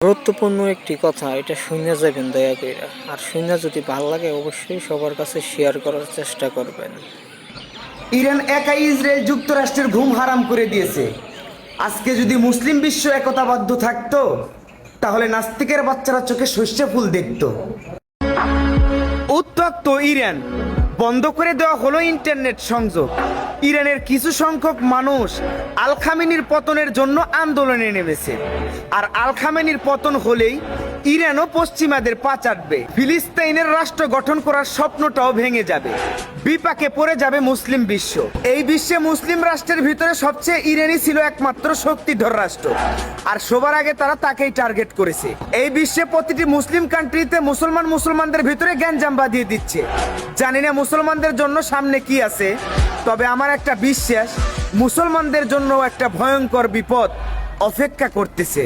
গুরুত্বপূর্ণ একটি কথা, এটা শুনে যাবেন দয়া কইরা। আর শুনে যদি ভাল লাগে অবশ্যই সবার কাছে শেয়ার করার চেষ্টা করবেন। ইরান একাই ইসরায়েল যুক্তরাষ্ট্রের ঘুম হারাম করে দিয়েছে। আজকে যদি মুসলিম বিশ্ব একতাবদ্ধ থাকতো তাহলে নাস্তিকের বাচ্চারা চোখে সর্ষে ফুল দেখতো। উত্তক্ত ইরান, বন্ধ করে দেওয়া হলো ইন্টারনেট সংযোগ। ইরানের কিছু সংখ্যক মানুষ আল খামেনির পতনের জন্য আন্দোলনে নেমেছে। আর আল খামেনির পতন হলেই ইরানও পশ্চিমাদের পা চাটবে। ফিলিস্তিনের রাষ্ট্র গঠন করার স্বপ্নটাও ভেঙে যাবে। বিপাকে পড়ে যাবে মুসলিম বিশ্ব। এই বিশ্বে মুসলিম রাষ্ট্রের ভিতরে সবচেয়ে ইরানই ছিল একমাত্র শক্তিধর রাষ্ট্র, আর সবার আগে তারা তাকেই টার্গেট করেছে। এই বিশ্বে প্রতিটি মুসলিম কান্ট্রিতে মুসলমানদের ভিতরে গ্যাঞ্জাম বাঁধিয়ে দিচ্ছে। জানি না মুসলমানদের জন্য সামনে কি আছে, তবে আমার একটা বিশ্বাস মুসলমানদের জন্য একটা ভয়ঙ্কর বিপদ অপেক্ষা করতেছে।